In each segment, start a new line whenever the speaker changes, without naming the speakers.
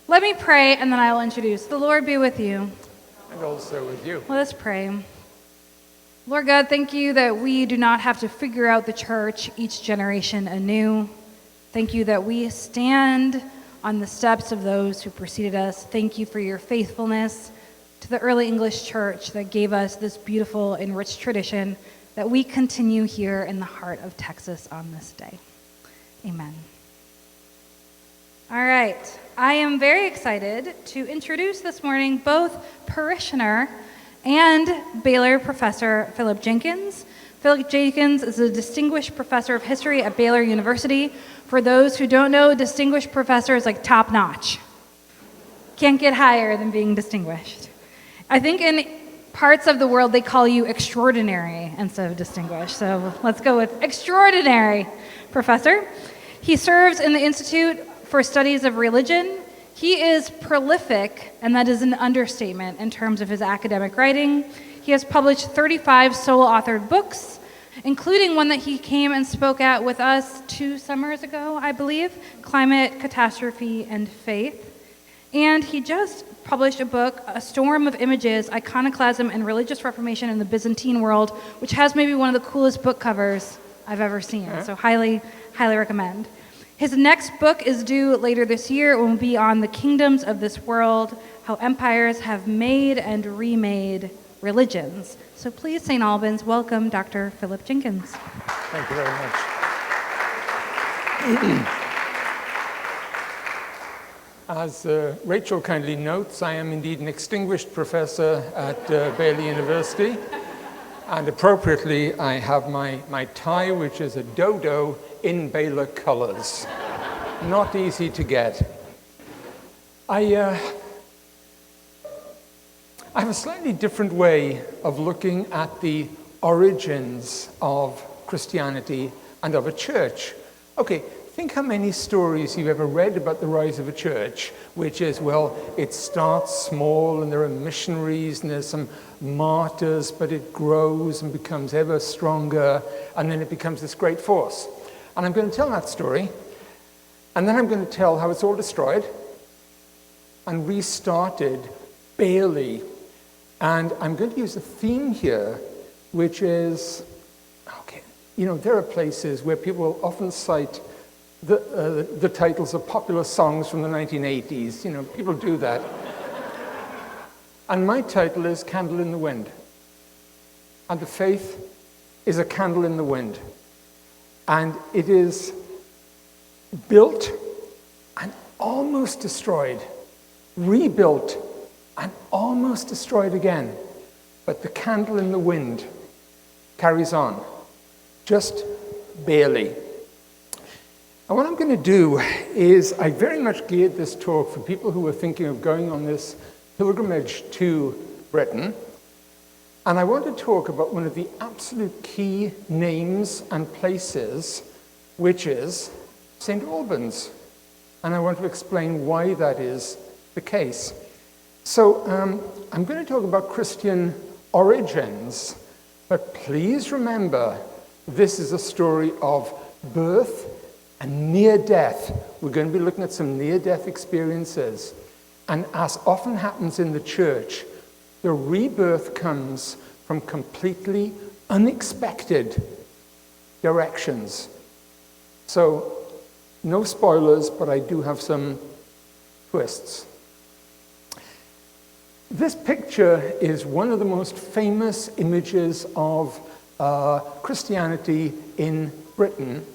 Let me pray, and then I will introduce. The Lord be with you.
And also with you.
Let us pray. Lord God, thank you that we do not have to figure out the church each generation anew. Thank you that we stand on the steps of those who preceded us. Thank you for your faithfulness to the early English church that gave us this beautiful and rich tradition that we continue here in the heart of Texas on this day. Amen. All right. I am very excited to introduce this morning both parishioner and Baylor professor Philip Jenkins. Philip Jenkins is a distinguished professor of history at Baylor University. For those who don't know, distinguished professor is like top notch. Can't get higher than being distinguished. I think in parts of the world they call you extraordinary instead of distinguished. So let's go with extraordinary professor. He serves in the Institute for Studies of Religion. He is prolific, and that is an understatement in terms of his academic writing. He has published 35 solo-authored books, including one that he came and spoke at with us 2 summers ago, I believe, Climate, Catastrophe, and Faith. And he just published a book, A Storm of Images, Iconoclasm and Religious Reformation in the Byzantine World, which has maybe one of the coolest book covers I've ever seen. So highly, highly recommend. His next book is due later this year. It will be on the kingdoms of this world, how empires have made and remade religions. So please, St. Albans, welcome Dr. Philip Jenkins.
Thank you very much. As Rachel kindly notes, I am indeed an extinguished professor at Baylor University. And appropriately, I have my tie, which is a dodo in Baylor colors. Not easy to get. I have a slightly different way of looking at the origins of Christianity and of a church. Okay, think how many stories you've ever read about the rise of a church, which is, well, it starts small and there are missionaries and there's some martyrs, but it grows and becomes ever stronger, and then it becomes this great force. And I'm going to tell that story, and then I'm going to tell how it's all destroyed and restarted barely. And I'm going to use a theme here, which is, okay, you know, there are places where people will often cite the titles of popular songs from the 1980s. You know, people do that. And my title is Candle in the Wind. And the faith is a candle in the wind. And it is built and almost destroyed, rebuilt and almost destroyed again. But the candle in the wind carries on, just barely. And what I'm going to do is, I very much geared this talk for people who are thinking of going on this pilgrimage to Britain. And I want to talk about one of the absolute key names and places, which is St. Albans. And I want to explain why that is the case. So I'm going to talk about Christian origins, but please remember, this is a story of birth and near death. We're going to be looking at some near-death experiences. And as often happens in the church, the rebirth comes from completely unexpected directions. So, no spoilers, but I do have some twists. This picture is one of the most famous images of Christianity in Britain.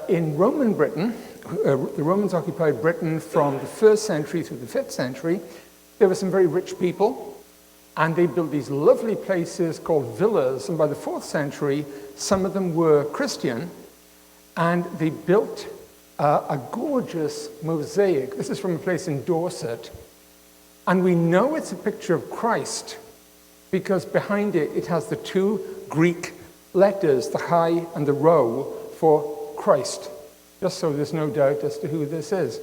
In Roman Britain, the Romans occupied Britain from the 1st century through the 5th century. There were some very rich people, and they built these lovely places called villas, and by the 4th century, some of them were Christian, and they built a gorgeous mosaic. This is from a place in Dorset, and we know it's a picture of Christ because behind it, it has the 2 Greek letters, the Chi and the Rho, for Christ, just so there's no doubt as to who this is.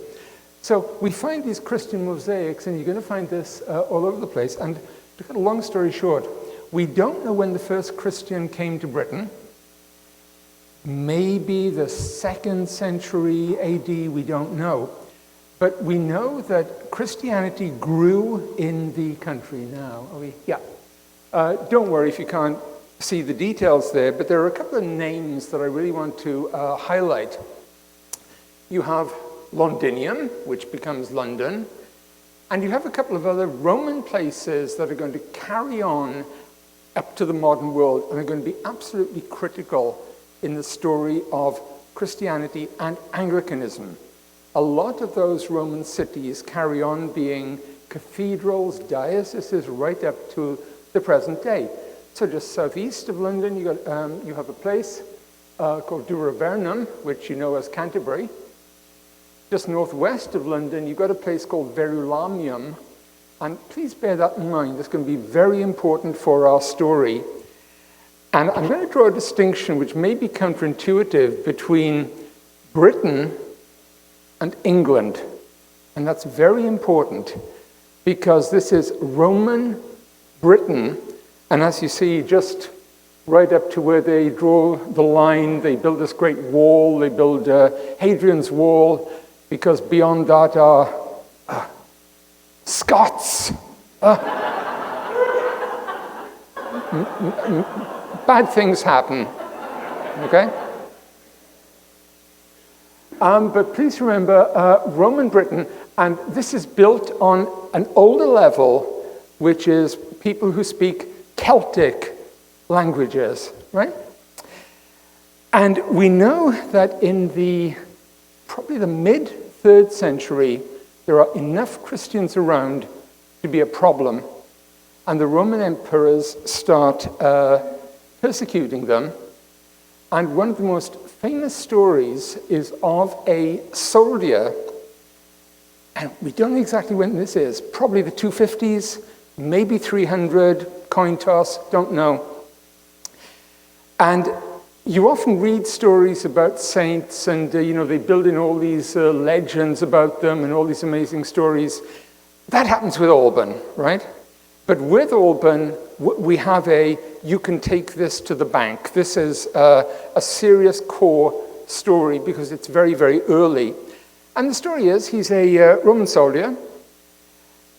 So we find these Christian mosaics, and you're going to find this all over the place. And to cut a long story short, we don't know when the first Christian came to Britain. Maybe the 2nd century AD, we don't know. But we know that Christianity grew in the country now. Are we? Yeah. Don't worry if you can't see the details there, but there are a couple of names that I really want to highlight. You have Londinium, which becomes London, and you have a couple of other Roman places that are going to carry on up to the modern world and are going to be absolutely critical in the story of Christianity and Anglicanism. A lot of those Roman cities carry on being cathedrals, dioceses, right up to the present day. So just southeast of London, you have a place called Duravernum, which you know as Canterbury. Just northwest of London, you've got a place called Verulamium. And please bear that in mind. It's going to be very important for our story. And I'm going to draw a distinction which may be counterintuitive between Britain and England. And that's very important because this is Roman Britain. And as you see, just right up to where they draw the line, they build this great wall. They build Hadrian's Wall, because beyond that are Scots. Bad things happen, okay? But please remember, Roman Britain, and this is built on an older level, which is people who speak Celtic languages, right? And we know that in probably the mid-3rd century, there are enough Christians around to be a problem, and the Roman emperors start persecuting them. And one of the most famous stories is of a soldier, and we don't know exactly when this is, probably the 250s, maybe 300, coin toss, don't know. And you often read stories about saints, and they build in all these legends about them and all these amazing stories. That happens with Alban, right? But with Alban, we have you can take this to the bank. This is a serious core story because it's very, very early. And the story is he's a Roman soldier,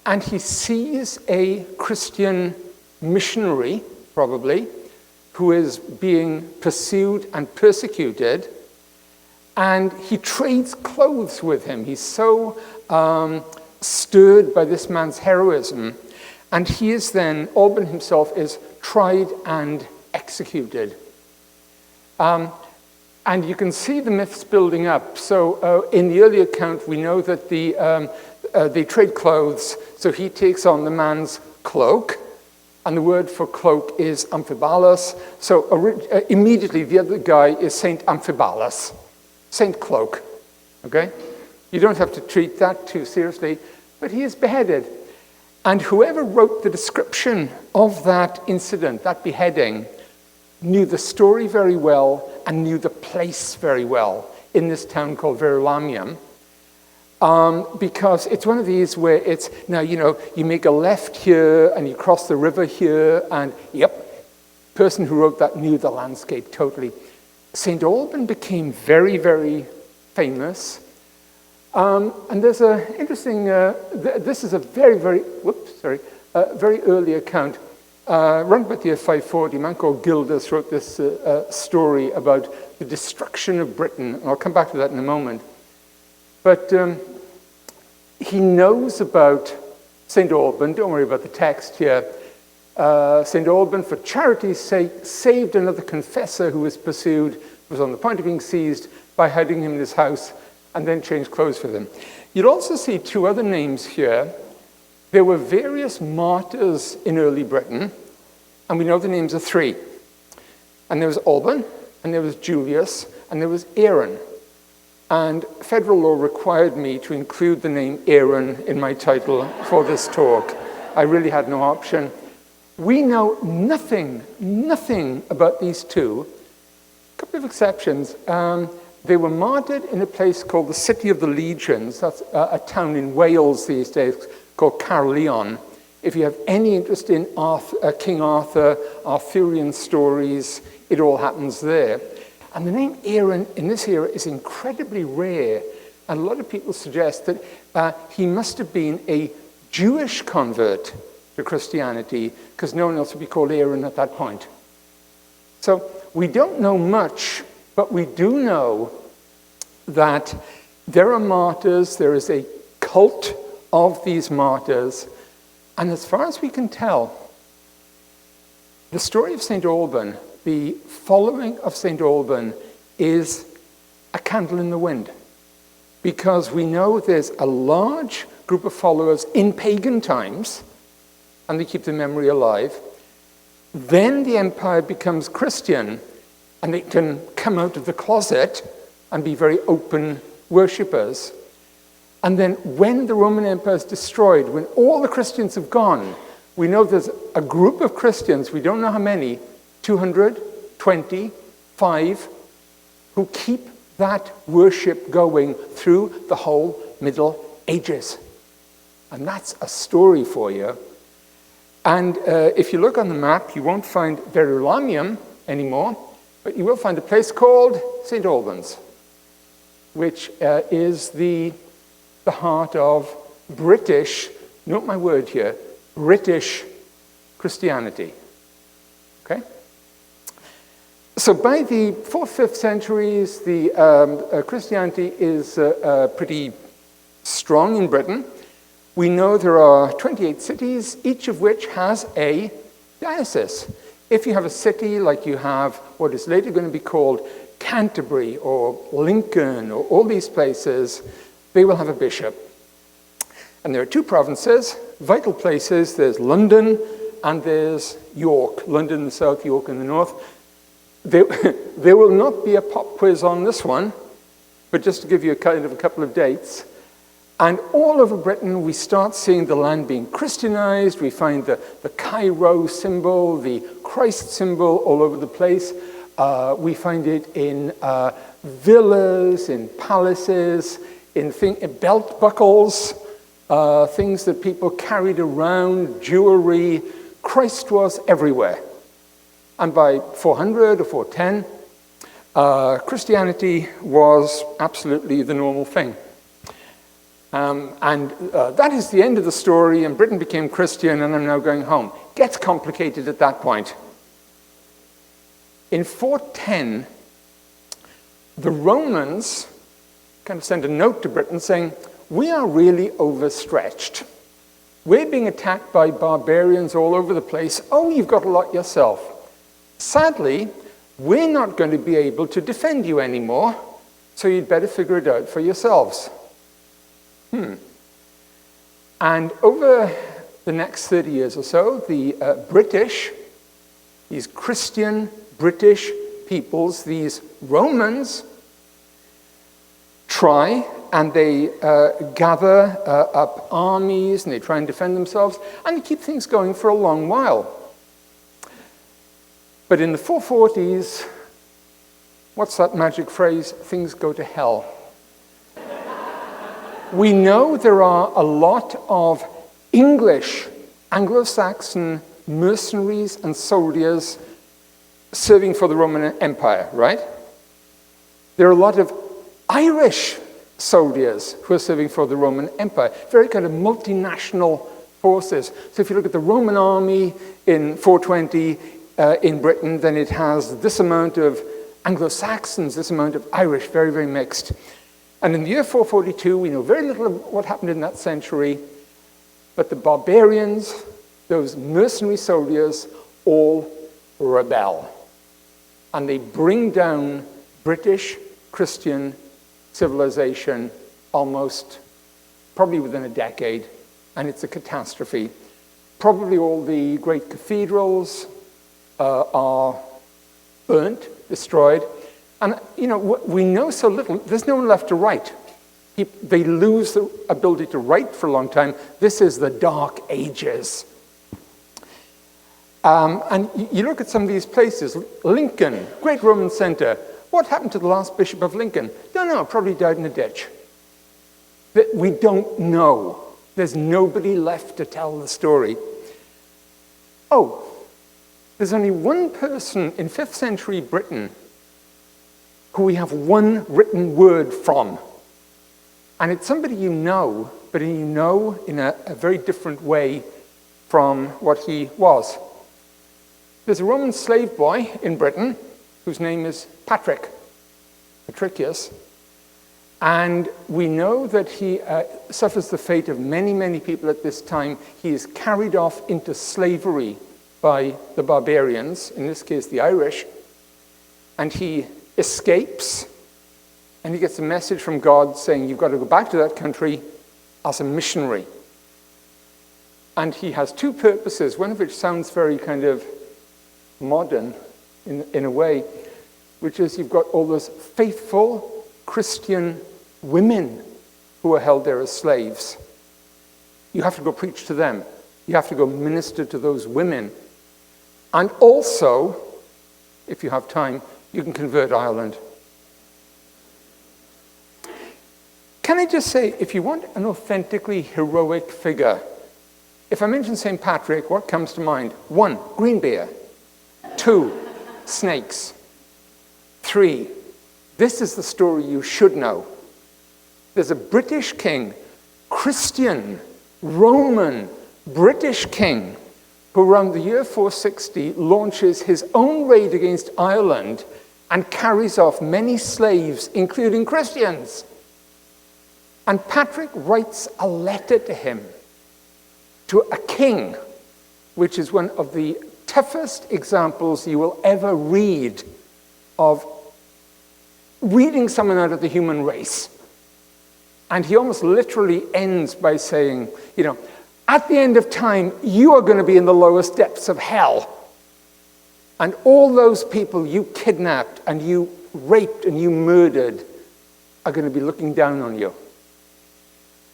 and he sees a Christian missionary, probably, who is being pursued and persecuted, and he trades clothes with him. He's so stirred by this man's heroism, and he is then, Alban himself is tried and executed. And you can see the myths building up. So in the early account, we know that they trade clothes, so he takes on the man's cloak, and the word for cloak is amphibalos. So immediately the other guy is Saint Amphibalus, Saint Cloak, okay? You don't have to treat that too seriously, but he is beheaded. And whoever wrote the description of that incident, that beheading, knew the story very well and knew the place very well in this town called Verulamium. Because it's one of these where it's, now, you make a left here and you cross the river here, and yep, the person who wrote that knew the landscape totally. St. Alban became very, very famous. And there's an interesting, this is a very, very, very early account. Around about the year 540, a man called Gildas wrote this story about the destruction of Britain. And I'll come back to that in a moment. But he knows about St. Alban. Don't worry about the text here. St. Alban, for charity's sake, saved another confessor who was pursued, was on the point of being seized, by hiding him in his house, and then changed clothes for them. You'd also see two other names here. There were various martyrs in early Britain, and we know the names of three. And there was Alban, and there was Julius, and there was Aaron. And federal law required me to include the name Aaron in my title for this talk. I really had no option. We know nothing about these two. A couple of exceptions. They were martyred in a place called the City of the Legions. That's a town in Wales these days called Caerleon. If you have any interest in King Arthur, Arthurian stories, it all happens there. And the name Aaron in this era is incredibly rare And a lot of people suggest that he must have been a Jewish convert to Christianity, because no one else would be called Aaron at that point. So we don't know much, but we do know that there are martyrs, there is a cult of these martyrs, and as far as we can tell, the story of St. Alban, the following of St. Alban, is a candle in the wind, because we know there's a large group of followers in pagan times, and they keep the memory alive. Then the empire becomes Christian, and they can come out of the closet and be very open worshippers. And then when the Roman Empire is destroyed, when all the Christians have gone, we know there's a group of Christians, we don't know how many, 225, who keep that worship going through the whole Middle Ages. And that's a story for you. And if you look on the map, you won't find Verulamium anymore, but you will find a place called St. Albans, which is the heart of British, note my word here, British Christianity. Okay? So by the 4th, 5th centuries, the Christianity is pretty strong in Britain. We know there are 28 cities, each of which has a diocese. If you have a city like you have what is later going to be called Canterbury or Lincoln or all these places, they will have a bishop. And there are 2 provinces, vital places. There's London and there's York. London in the south, York in the north. There will not be a pop quiz on this one, but just to give you a couple of dates. And all over Britain, we start seeing the land being Christianized. We find the Cairo symbol, the Christ symbol all over the place. We find it in villas, in palaces, in belt buckles, things that people carried around, jewelry. Christ was everywhere. And by 400 or 410, Christianity was absolutely the normal thing. That is the end of the story, and Britain became Christian, and I'm now going home. Gets complicated at that point. In 410, the Romans kind of sent a note to Britain saying, we are really overstretched. We're being attacked by barbarians all over the place. Oh, you've got a lot yourself. Sadly, we're not going to be able to defend you anymore, so you'd better figure it out for yourselves. And over the next 30 years or so, the British, these Christian British peoples, these Romans, try and they gather up armies and they try and defend themselves and they keep things going for a long while. But in the 440s, what's that magic phrase? Things go to hell. We know there are a lot of English, Anglo-Saxon mercenaries and soldiers serving for the Roman Empire, right? There are a lot of Irish soldiers who are serving for the Roman Empire, very kind of multinational forces. So if you look at the Roman army in 420 in Britain, then it has this amount of Anglo-Saxons, this amount of Irish, very, very mixed. And in the year 442, we know very little of what happened in that century, but the barbarians, those mercenary soldiers, all rebel. And they bring down British Christian civilization almost, probably within a decade, and it's a catastrophe. Probably all the great cathedrals are burnt, destroyed. And, you know, we know so little. There's no one left to write. They lose the ability to write for a long time. This is the Dark Ages. And you look at some of these places. Lincoln, great Roman center. What happened to the last bishop of Lincoln? Don't know, probably died in a ditch. We don't know. There's nobody left to tell the story. Oh, there's only one person in 5th century Britain who we have one written word from. And it's somebody you know, but you know in a very different way from what he was. There's a Roman slave boy in Britain whose name is Patricius, and we know that he suffers the fate of many, many people at this time. He is carried off into slavery by the barbarians, in this case the Irish, and he escapes, and he gets a message from God saying, you've got to go back to that country as a missionary. And he has two purposes, one of which sounds very kind of modern in a way, which is you've got all those faithful Christian women who are held there as slaves. You have to go preach to them. You have to go minister to those women. And also, if you have time, you can convert Ireland. Can I just say, if you want an authentically heroic figure, if I mention St. Patrick, what comes to mind? 1, green beer. 2, snakes. 3, this is the story you should know. There's a British king, Christian, Roman, British king, who around the year 460 launches his own raid against Ireland and carries off many slaves, including Christians. And Patrick writes a letter to him, to a king, which is one of the toughest examples you will ever read of reading someone out of the human race. And he almost literally ends by saying, at the end of time, you are going to be in the lowest depths of hell. And all those people you kidnapped and you raped and you murdered are going to be looking down on you.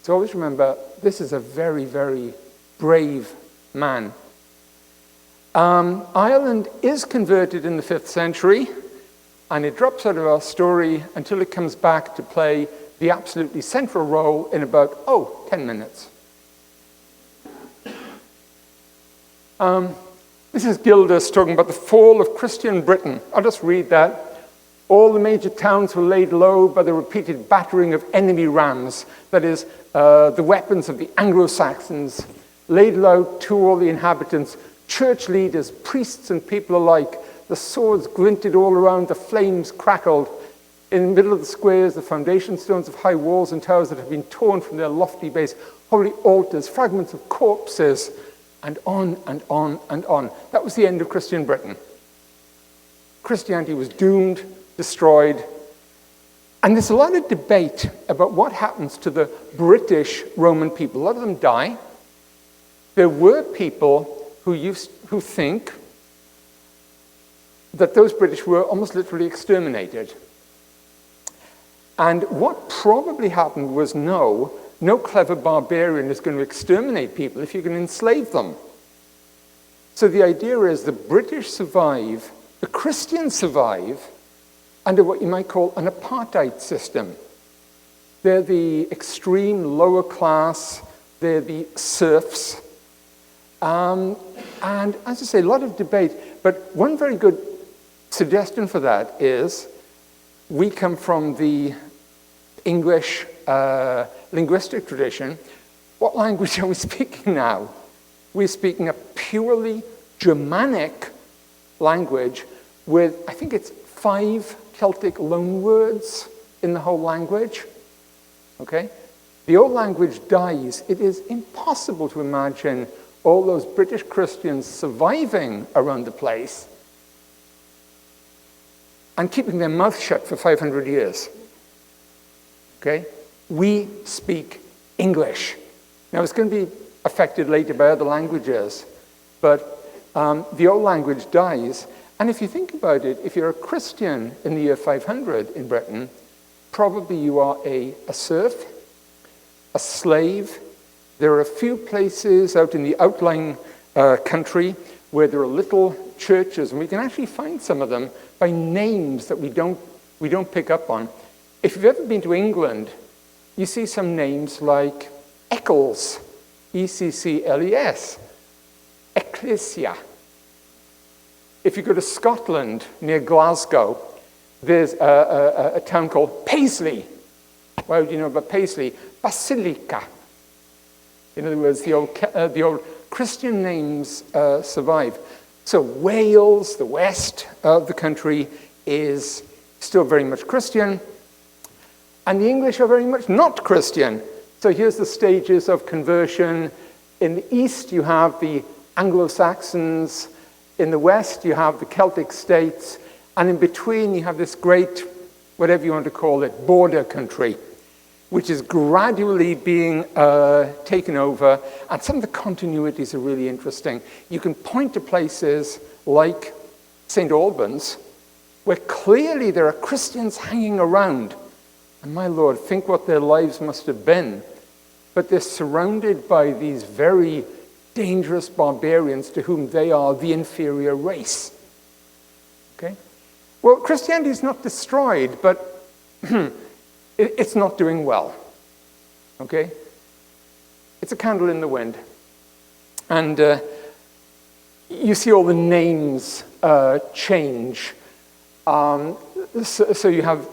So always remember, this is a very, very brave man. Ireland is converted in the 5th century, and it drops out of our story until it comes back to play the absolutely central role in about, 10 minutes. This is Gildas talking about the fall of Christian Britain. I'll just read that. All the major towns were laid low by the repeated battering of enemy rams, that is, the weapons of the Anglo-Saxons, laid low to all the inhabitants, church leaders, priests and people alike. The swords glinted all around, the flames crackled. In the middle of the squares, the foundation stones of high walls and towers that had been torn from their lofty base, holy altars, fragments of corpses, and on and on and on. That was the end of Christian Britain. Christianity was doomed, destroyed. And there's a lot of debate about what happens to the British Roman people. A lot of them die. There were people who think that those British were almost literally exterminated. And what probably happened was no clever barbarian is going to exterminate people if you can enslave them. So the idea is the British survive, the Christians survive, under what you might call an apartheid system. They're the extreme lower class, they're the serfs. And as I say, a lot of debate, but one very good suggestion for that is we come from the English linguistic tradition. What language are we speaking now? We're speaking a purely Germanic language with, I think it's 5 Celtic loanwords in the whole language. Okay? The old language dies. It is impossible to imagine all those British Christians surviving around the place and keeping their mouth shut for 500 years. Okay? We speak English. Now, it's going to be affected later by other languages, but the old language dies. And if you think about it, if you're a Christian in the year 500 in Britain, probably you are a serf, a slave. There are a few places out in the outlying country where there are little churches, and we can actually find some of them by names that we don't pick up on. If you've ever been to England, you see some names like Eccles, E-C-C-L-E-S, Ecclesia. If you go to Scotland, near Glasgow, there's a town called Paisley. Well, you know about Paisley? Basilica. In other words, the old Christian names survive. So Wales, the west of the country, is still very much Christian, and the English are very much not Christian. So here's the stages of conversion. In the east, you have the Anglo-Saxons. In the west, you have the Celtic states. And in between, you have this great, whatever you want to call it, border country, which is gradually being taken over. And some of the continuities are really interesting. You can point to places like St. Albans, where clearly there are Christians hanging around. And my Lord, think what their lives must have been. But they're surrounded by these very dangerous barbarians to whom they are the inferior race. Okay? Well, Christianity is not destroyed, but it's not doing well. Okay? It's a candle in the wind. And you see all the names change. So you have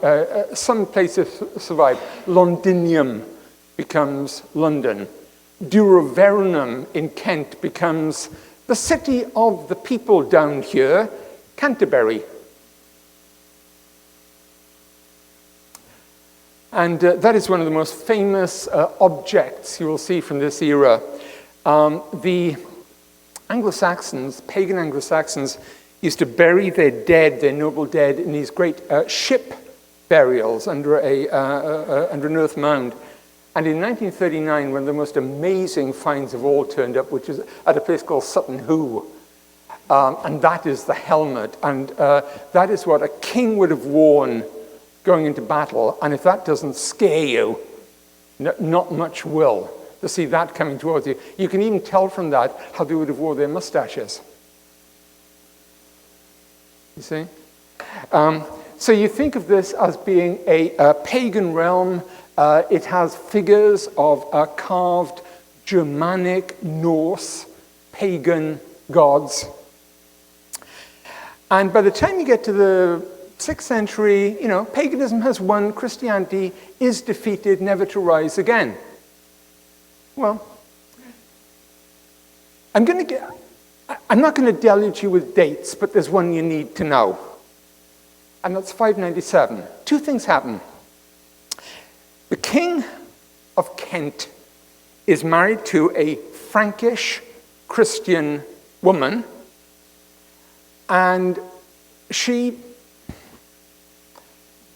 some places survive. Londinium becomes London. Durovernum in Kent becomes the city of the people down here, Canterbury. And that is one of the most famous objects you will see from this era. The Anglo-Saxons, pagan Anglo-Saxons, used to bury their dead, their noble dead, in these great ship burials under an earth mound. And in 1939, one of the most amazing finds of all turned up, which is at a place called Sutton Hoo. And that is the helmet. And that is what a king would have worn going into battle. And if that doesn't scare you, not much will, to see that coming towards you. You can even tell from that how they would have worn their mustaches. You see? So you think of this as being a pagan realm. It has figures of carved Germanic, Norse, pagan gods. And by the time you get to the 6th century, you know, paganism has won, Christianity is defeated, never to rise again. Well, I'm not going to deluge you with dates, but there's one you need to know. And that's 597. Two things happen. The king of Kent is married to a Frankish Christian woman, and she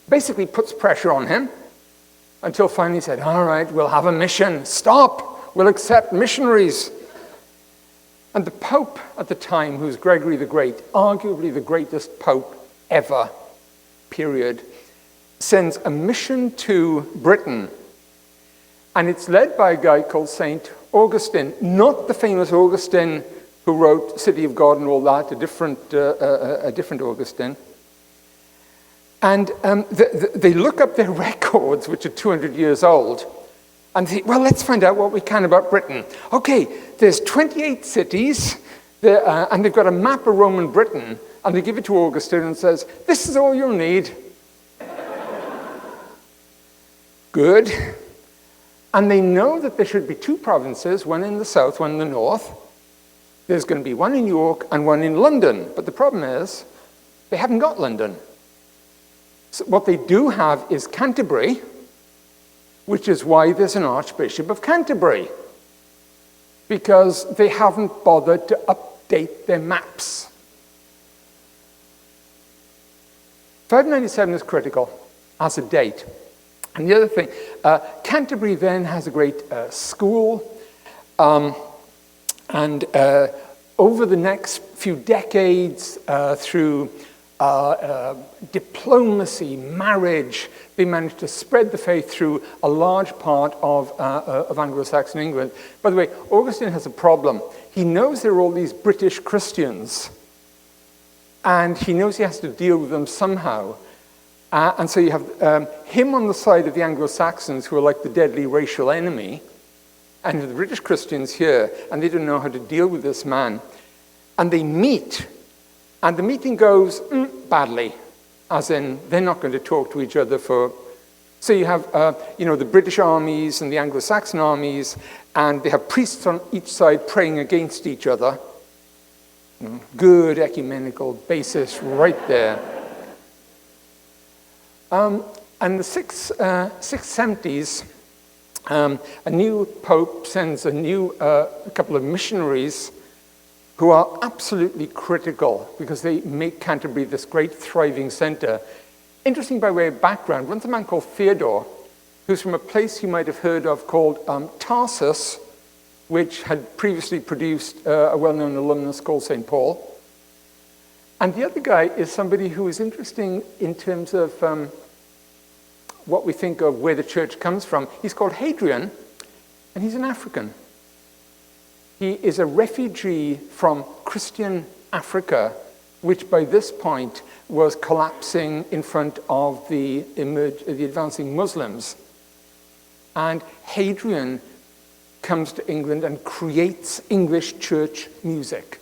basically puts pressure on him until finally he said, all right, we'll have a mission. Stop, we'll accept missionaries. And the Pope at the time, who's Gregory the Great, arguably the greatest Pope ever, period, sends a mission to Britain. And it's led by a guy called St. Augustine, not the famous Augustine who wrote City of God and all that, a different Augustine. And they look up their records, which are 200 years old, and think, well, let's find out what we can about Britain. Okay, there's 28 cities, and they've got a map of Roman Britain, and they give it to Augustine and says, this is all you'll need. Good. And they know that there should be two provinces, one in the south, one in the north. There's going to be one in York and one in London. But the problem is, they haven't got London. So what they do have is Canterbury, which is why there's an Archbishop of Canterbury, because they haven't bothered to update their maps. 597 is critical as a date. And the other thing, Canterbury then has a great school, and over the next few decades, through diplomacy, marriage, they managed to spread the faith through a large part of Anglo-Saxon England. By the way, Augustine has a problem. He knows there are all these British Christians, and he knows he has to deal with them somehow. And so you have him on the side of the Anglo-Saxons, who are like the deadly racial enemy, and the British Christians here, and they don't know how to deal with this man. And they meet, and the meeting goes badly, as in they're not going to talk to each other for So you have, the British armies and the Anglo-Saxon armies, and they have priests on each side praying against each other. Good ecumenical basis right there. And the 670s, a new pope sends a couple of missionaries who are absolutely critical because they make Canterbury this great thriving center. Interesting by way of background, one's a man called Theodore, who's from a place you might have heard of called Tarsus, which had previously produced a well-known alumnus called St. Paul. And the other guy is somebody who is interesting in terms of what we think of where the church comes from. He's called Hadrian, and he's an African. He is a refugee from Christian Africa, which by this point was collapsing in front of the advancing Muslims. And Hadrian comes to England and creates English church music.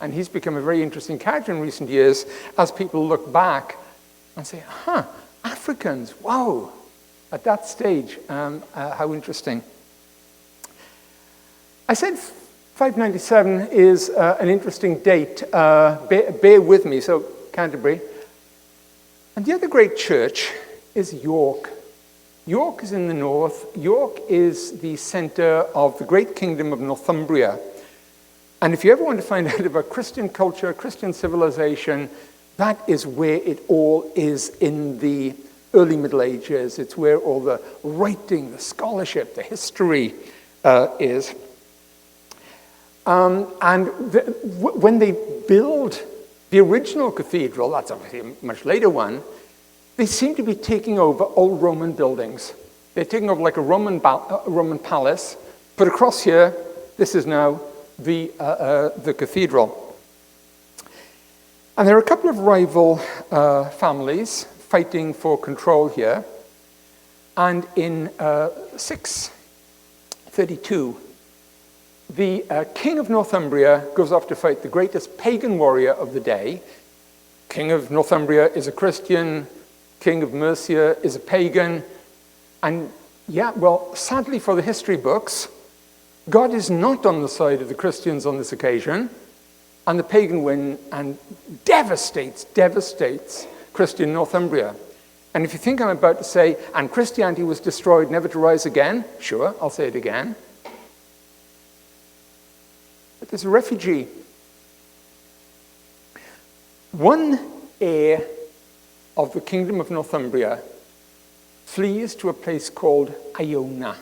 And he's become a very interesting character in recent years as people look back and say, Africans, wow, at that stage, how interesting. I said 597 is an interesting date. Bear with me, so Canterbury. And the other great church is York. York is in the north. York is the center of the great kingdom of Northumbria. And if you ever want to find out about Christian culture, Christian civilization, that is where it all is in the early Middle Ages. It's where all the writing, the scholarship, the history is. When they build the original cathedral, that's obviously a much later one, they seem to be taking over old Roman buildings. They're taking over like a Roman palace, but across here, this is now the cathedral. And there are a couple of rival families fighting for control here. And in 632, the king of Northumbria goes off to fight the greatest pagan warrior of the day. King of Northumbria is a Christian. King of Mercia is a pagan. And sadly for the history books, God is not on the side of the Christians on this occasion. And the pagan win and devastates Christian Northumbria. And if you think I'm about to say, and Christianity was destroyed, never to rise again, sure, I'll say it again. But there's a refugee. One heir of the kingdom of Northumbria flees to a place called Iona.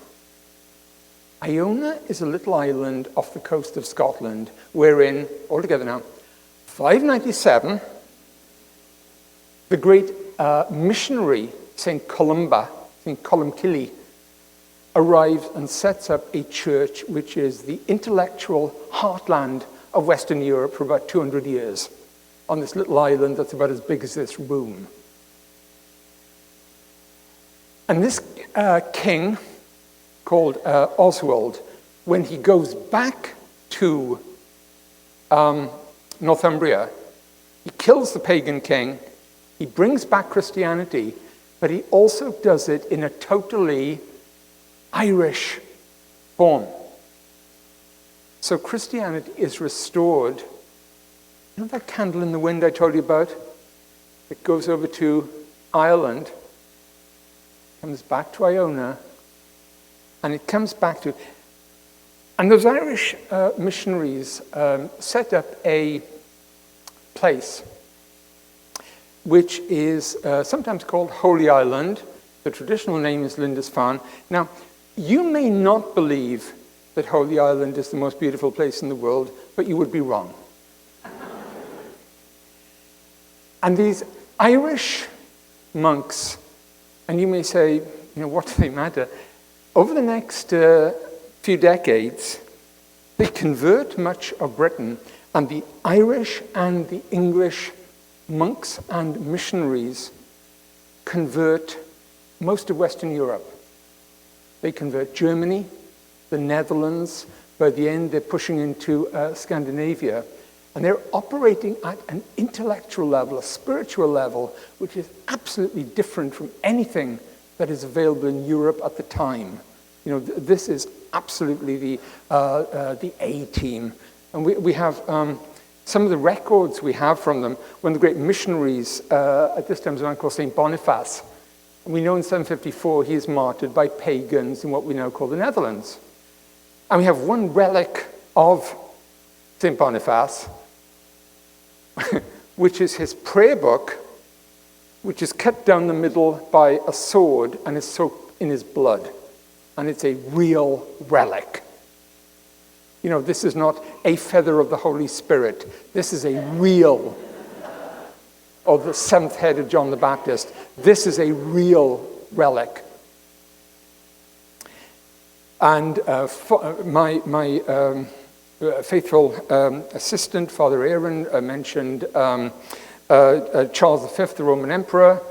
Iona is a little island off the coast of Scotland, wherein, altogether now, 597, the great missionary St. Columcille, arrives and sets up a church which is the intellectual heartland of Western Europe for about 200 years on this little island that's about as big as this room. And this king, called Oswald, when he goes back to Northumbria, he kills the pagan king, he brings back Christianity, but he also does it in a totally Irish form. So Christianity is restored. You know that candle in the wind I told you about? It goes over to Ireland, comes back to Iona, and it comes back to... And those Irish missionaries set up a place which is sometimes called Holy Island. The traditional name is Lindisfarne. Now, you may not believe that Holy Island is the most beautiful place in the world, but you would be wrong. And these Irish monks, and you may say, what do they matter? Over the next few decades, they convert much of Britain, and the Irish and the English monks and missionaries convert most of Western Europe. They convert Germany, the Netherlands. By the end, they're pushing into Scandinavia. And they're operating at an intellectual level, a spiritual level, which is absolutely different from anything that is available in Europe at the time. This is absolutely the A team. And we have some of the records we have from them. One of the great missionaries at this time was a man called St. Boniface. And we know in 754 he is martyred by pagans in what we now call the Netherlands. And we have one relic of St. Boniface, which is his prayer book, which is cut down the middle by a sword and is soaked in his blood. And it's a real relic. This is not a feather of the Holy Spirit. This is a real, or the seventh head of John the Baptist. This is a real relic. And my faithful assistant, Father Aaron, mentioned Charles V, the Roman Emperor,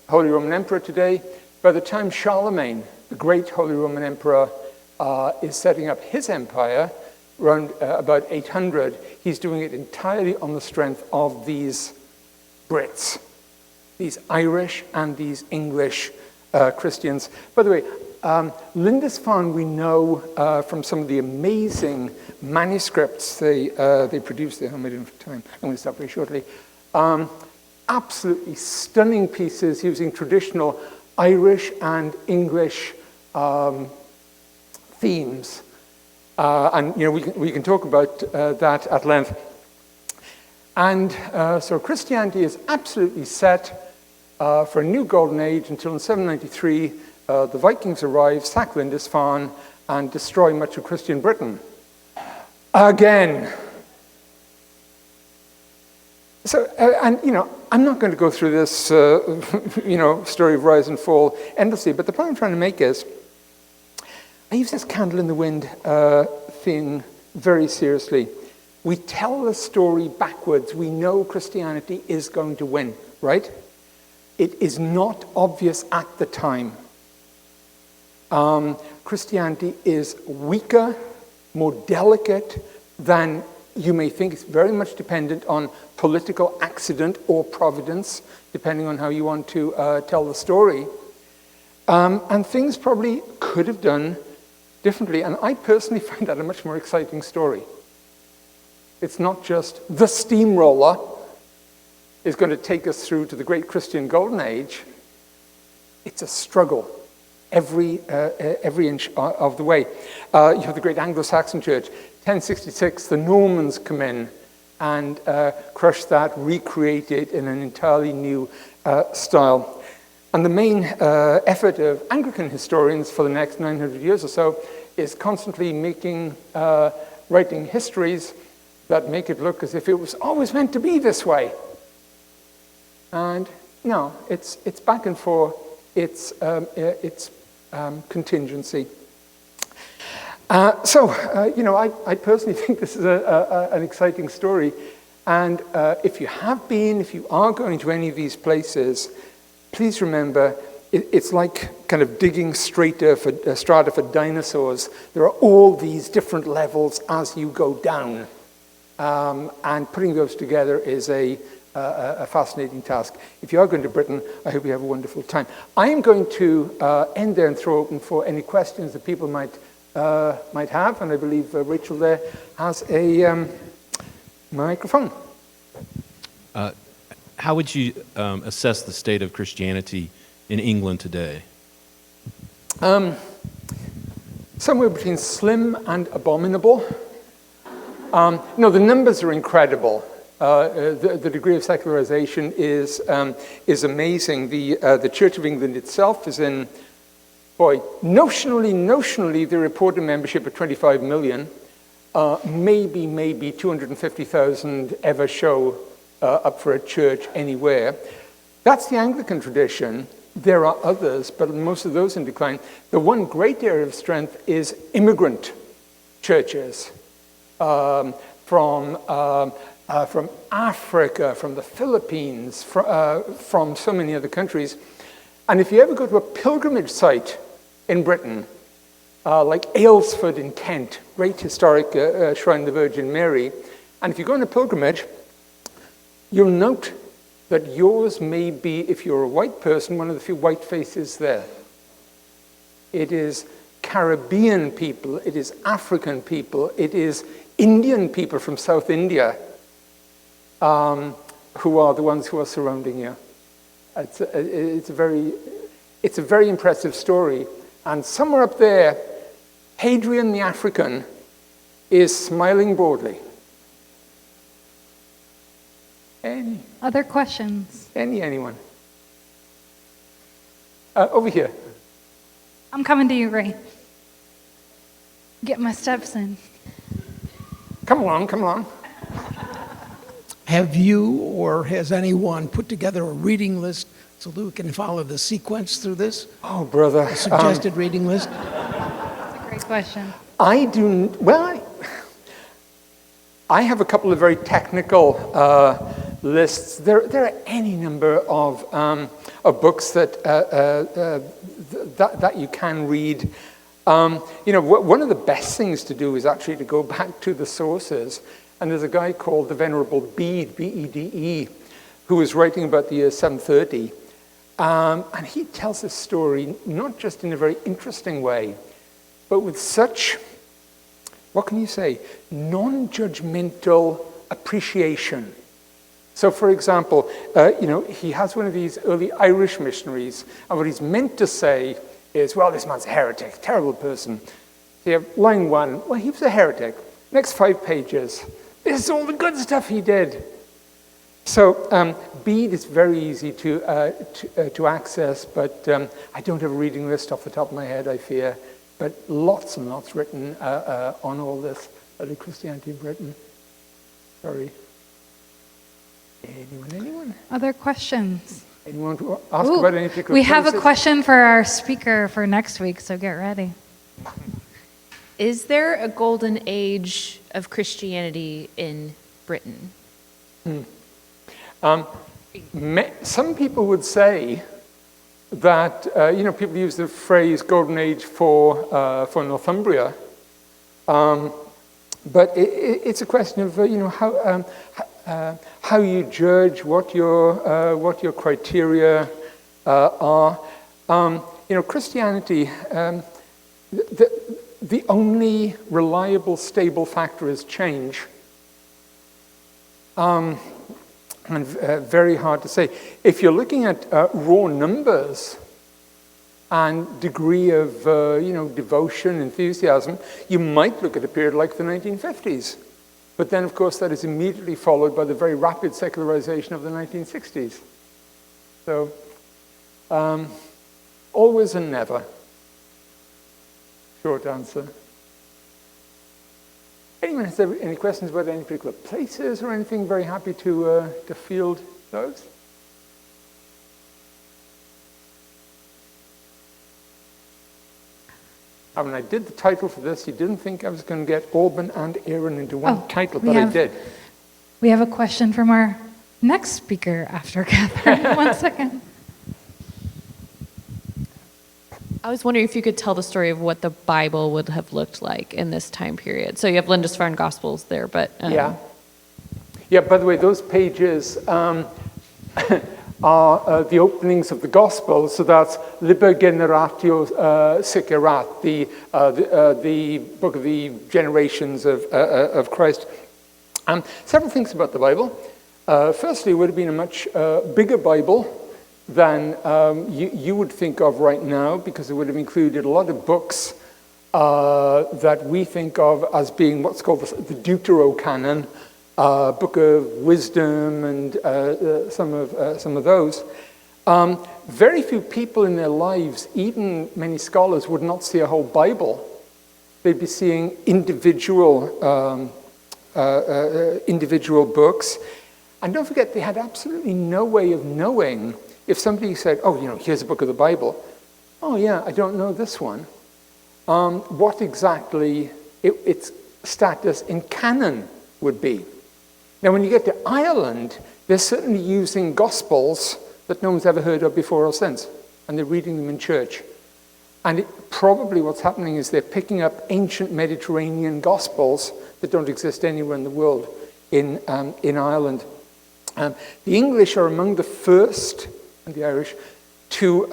Holy Roman Emperor today. By the time Charlemagne, the great Holy Roman Emperor, is setting up his empire, around about 800, he's doing it entirely on the strength of these Brits, these Irish and these English Christians. By the way, Lindisfarne we know from some of the amazing manuscripts they produced. How am I doing for time? I'm going to stop very shortly. Absolutely stunning pieces using traditional Irish and English themes. And we can talk about that at length. And so Christianity is absolutely set for a new golden age until in 793 the Vikings arrive, sack Lindisfarne, and destroy much of Christian Britain. Again. So, I'm not going to go through this, story of rise and fall endlessly, but the point I'm trying to make is, I use this candle in the wind thing very seriously. We tell the story backwards. We know Christianity is going to win, right? It is not obvious at the time. Christianity is weaker, more delicate than you may think. It's very much dependent on political accident or providence, depending on how you want to tell the story. And things probably could have done differently. And I personally find that a much more exciting story. It's not just the steamroller is going to take us through to the great Christian Golden Age. It's a struggle every inch of the way. You have the great Anglo-Saxon Church. 1066, the Normans come in and crush that, recreate it in an entirely new style. And the main effort of Anglican historians for the next 900 years or so is constantly writing histories that make it look as if it was always meant to be this way. And no, it's back and forth. It's contingency. I personally think this is an exciting story. And if you are going to any of these places, please remember, it's like kind of digging strata for dinosaurs. There are all these different levels as you go down. And putting those together is a fascinating task. If you are going to Britain, I hope you have a wonderful time. I am going to end there and throw open for any questions that people might have, and I believe Rachel there has a microphone.
How would you assess the state of Christianity in England today?
Somewhere between slim and abominable. The numbers are incredible. The degree of secularization is amazing. The Church of England itself is in, notionally, they report a membership of 25 million. Maybe 250,000 ever show up for a church anywhere. That's the Anglican tradition. There are others, but most of those in decline. The one great area of strength is immigrant churches from Africa, from the Philippines, from so many other countries. And if you ever go to a pilgrimage site in Britain, like Aylesford in Kent, great historic shrine of the Virgin Mary, And if you go on a pilgrimage, you'll note that yours may be, if you're a white person, one of the few white faces there. It is Caribbean people, it is African people, it is Indian people from South India who are the ones who are surrounding you. It's a very impressive story. And somewhere up there, Hadrian the African is smiling broadly.
Other questions?
Anyone? Over here.
I'm coming to you, Ray. Get my steps in.
Come along.
Have you or has anyone put together a reading list so that we can follow the sequence through this?
Oh, brother.
A suggested reading list?
That's a great question.
I have a couple of very technical lists. There are any number of books that you can read. One of the best things to do is actually to go back to the sources. And there's a guy called the Venerable Bede, B-E-D-E, who was writing about the year 730. And he tells this story not just in a very interesting way, but with such, what can you say, non-judgmental appreciation. So, for example, he has one of these early Irish missionaries, and what he's meant to say is, well, this man's a heretic, terrible person. So you have line 1, well, he was a heretic. Next 5 pages, this is all the good stuff he did. So Bede is very easy to access, but I don't have a reading list off the top of my head, I fear. But lots and lots written on all this early Christianity in Britain. Sorry. Anyone?
Other questions?
Anyone to ask about any particular
We have a
places?
question for our speaker for next week, so get ready.
Is there a golden age of Christianity in Britain?
Some people would say that, people use the phrase golden age for Northumbria, but it's a question of, how you judge, what your criteria are. Christianity, the only reliable, stable factor is change. And very hard to say. If you're looking at raw numbers and degree of devotion, enthusiasm, you might look at a period like the 1950s. But then, of course, that is immediately followed by the very rapid secularization of the 1960s. So, always and never. Short answer. Anyone has any questions about any particular places or anything? Very happy to field those. When I did the title for this, you didn't think I was going to get Alban and Aaron into one title, but I did.
We have a question from our next speaker after Catherine. 1 second.
I was wondering if you could tell the story of what the Bible would have looked like in this time period. So you have Lindisfarne Gospels there, but...
Yeah, by the way, those pages are the openings of the Gospels, so that's Liber Generatio Sicerat, the book of the generations of Christ. Several things about the Bible. Firstly, it would have been a much bigger Bible than you would think of right now, because it would have included a lot of books that we think of as being what's called the Deuterocanon, Book of Wisdom, and some of those. Very few people in their lives, even many scholars, would not see a whole Bible. They'd be seeing individual books. And don't forget, they had absolutely no way of knowing. If somebody said, here's a book of the Bible. Oh, yeah, I don't know this one. What exactly its status in canon would be. Now, when you get to Ireland, they're certainly using Gospels that no one's ever heard of before or since, and they're reading them in church. And probably what's happening is they're picking up ancient Mediterranean Gospels that don't exist anywhere in the world in Ireland. The English are among the first, and the Irish, to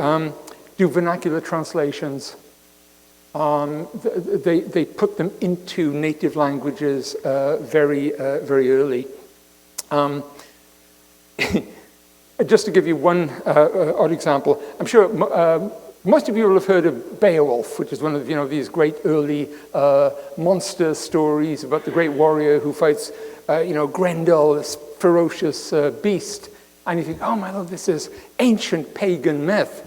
do vernacular translations. They put them into native languages very early. Just to give you one odd example, I'm sure most of you will have heard of Beowulf, which is one of these great early monster stories about the great warrior who fights Grendel, this ferocious beast. And you think, oh my Lord, this is ancient pagan myth.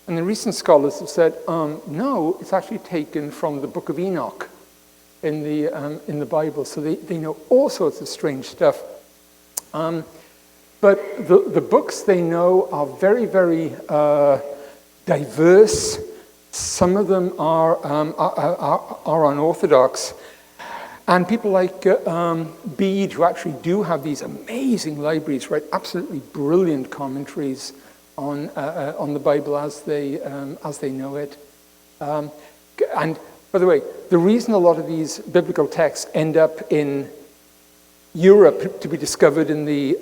And the recent scholars have said, no, it's actually taken from the Book of Enoch in the Bible. So they know all sorts of strange stuff. But the books they know are very, very diverse. Some of them are unorthodox. And people like Bede, who actually do have these amazing libraries, write absolutely brilliant commentaries on the Bible as they know it. And by the way, the reason a lot of these biblical texts end up in Europe to be discovered in the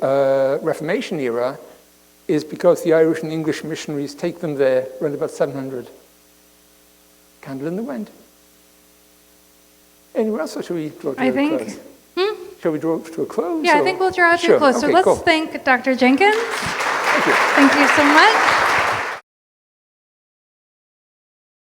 Reformation era is because the Irish and English missionaries take them there around about 700. Candle in the wind. Anywhere else, or should we draw to a close? Shall we draw to a close?
Yeah, I think we'll draw to a close. So let's thank Dr. Jenkins.
Thank you.
Thank you so much.